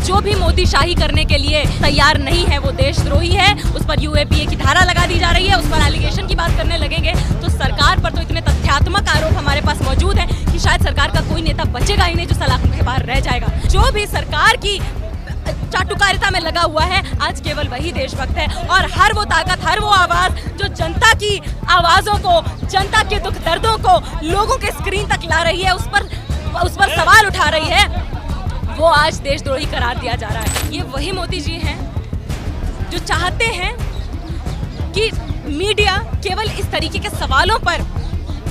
जो भी मोदी शाही करने के लिए तैयार नहीं है वो देशद्रोही है। उस पर यूएपीए की धारा लगा दी जा रही है, उस पर एलिगेशन की बात करने लगेंगे तो सरकार पर तो इतने तथ्यात्मक आरोप हमारे पास मौजूद है कि शायद सरकार का कोई नेता बचेगा ही नहीं जो सलाखों के बाहर रह जाएगा। जो भी सरकार की चाटुकारिता में लगा हुआ है आज केवल वही देशभक्त है, और हर वो ताकत, हर वो आवाज जो जनता की आवाजों को, जनता के दुख दर्दों को लोगों के स्क्रीन तक ला रही है, उस पर सवाल उठा रही है, वो आज देशद्रोही करार दिया जा रहा है। ये वही मोदी जी हैं जो चाहते हैं कि मीडिया केवल इस तरीके के सवालों पर,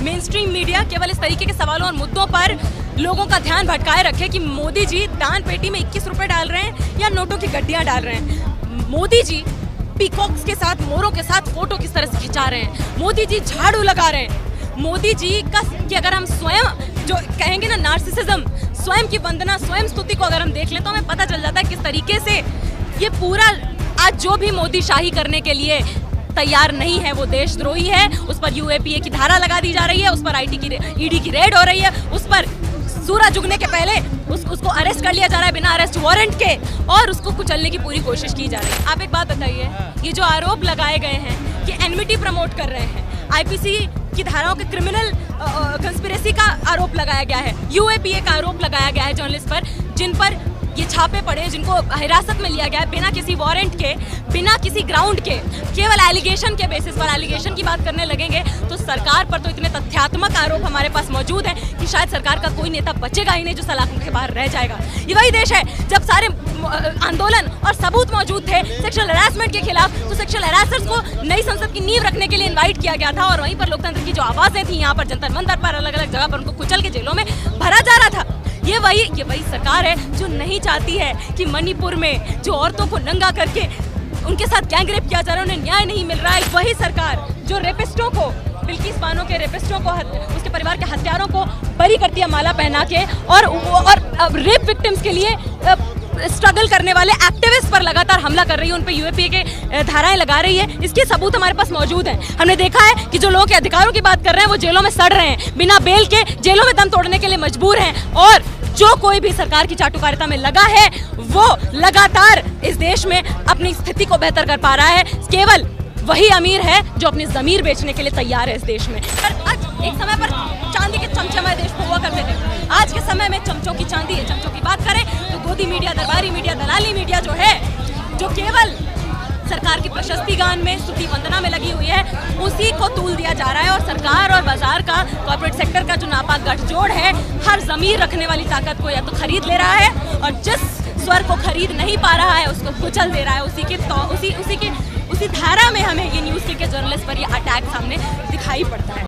मेन स्ट्रीम मीडिया केवल इस तरीके के सवालों और मुद्दों पर लोगों का ध्यान भटकाए रखे कि मोदी जी दान पेटी में 21 रुपए डाल रहे हैं या नोटों की गड्डियां डाल रहे हैं। मोदी जी पीकॉक्स के साथ, मोरों के साथ फोटो किस तरह से खिंचा रहे हैं। मोदी जी झाड़ू लगा रहे हैं। मोदी जी का कि अगर हम स्वयं जो कहेंगे ना नार्सिसिज्म, स्वयं की वंदना, स्वयं स्तुति को अगर हम देख लें तो हमें पता चल जाता है किस तरीके से ये पूरा आज जो भी मोदी शाही करने के लिए तैयार नहीं है वो देशद्रोही है। उस पर यूएपीए की धारा लगा दी जा रही है, उस पर ईडी की रेड हो रही है, उस पर सूरज उगने के पहले उसको अरेस्ट कर लिया जा रहा है बिना अरेस्ट वारंट के, और उसको कुचलने की पूरी कोशिश की जा रही है। आप एक बात बताइए, ये जो आरोप लगाए गए हैं कि एनमिटी प्रमोट कर रहे हैं, आईपीसी की धाराओं के क्रिमिनल कंस्पिरेसी का आरोप लगाया गया है, यूएपीए का आरोप लगाया गया है जर्नलिस्ट पर, जिन पर ये छापे पड़े, जिनको हिरासत में लिया गया है बिना किसी वारंट के, बिना किसी ग्राउंड के, केवल एलिगेशन के बेसिस पर एलिगेशन की बात करने लगेंगे तो सरकार पर तो इतने तथ्यात्मक आरोप हमारे पास मौजूद है कि शायद सरकार का कोई नेता बचेगा ही नहीं जो सलाखों के बाहर रह जाएगा। ये वही देश है जब सारे आंदोलन और सबूत मौजूद थे सेक्सुअल हैरेसमेंट के खिलाफ, तो सेक्सुअल हैरेसर्स को नई संसद की नींव रखने के लिए इन्वाइट किया गया था, और वहीं पर लोकतंत्र की जो आवाजें थी यहाँ पर जंतर मंतर पर, अलग अलग जगह पर उनको कुचल के जेलों में भरा जा रहा था। ये वही सरकार है जो नहीं चाहती है कि मणिपुर में जो औरतों को नंगा करके उनके साथ गैंगरेप किया जा रहा है उन्हें न्याय नहीं मिल रहा है। वही सरकार जो रेपिस्टों को, बिल्किस बानो के रेपिस्टों को, उसके परिवार के हत्यारों को बरी करती है माला पहना के, और रेप विक्टिम्स के लिए स्ट्रगल करने वाले एक्टिविस्ट पर लगातार हमला कर रही है, उन पे यूएपीए के धाराएं लगा रही है। इसके सबूत हमारे पास मौजूद हैं। हमने देखा है कि जो लोगों के अधिकारों की बात कर रहे हैं वो जेलों में सड़ रहे हैं, बिना बेल के जेलों में दम तोड़ने के लिए मजबूर हैं, और जो कोई भी सरकार की चाटुकारिता में लगा है वो लगातार इस देश में अपनी स्थिति को बेहतर कर पा रहा है। केवल वही अमीर है जो अपनी जमीर बेचने के लिए तैयार है इस देश में। आज एक समय पर चांदी के चमचे हमारे देश में हुआ करते थे, आज के समय में चमचों की चांदी है। चमचों की बात करें तो गोदी मीडिया, दरबारी मीडिया, दलाली मीडिया जो है, जो केवल सरकार की प्रशस्ति गान में, स्तुति वंदना में लगी हुई है, उसी को तूल दिया जा रहा है। और सरकार और बाजार का, कॉर्पोरेट सेक्टर का जो नापाक गठजोड़ है, हर जमीर रखने वाली ताकत को या तो खरीद ले रहा है, और जिस स्वर को खरीद नहीं पा रहा है उसको कुचल दे रहा है। उसी धारा में हमें ये न्यूज़ के जर्नलिस्ट पर ये अटैक सामने दिखाई पड़ता है।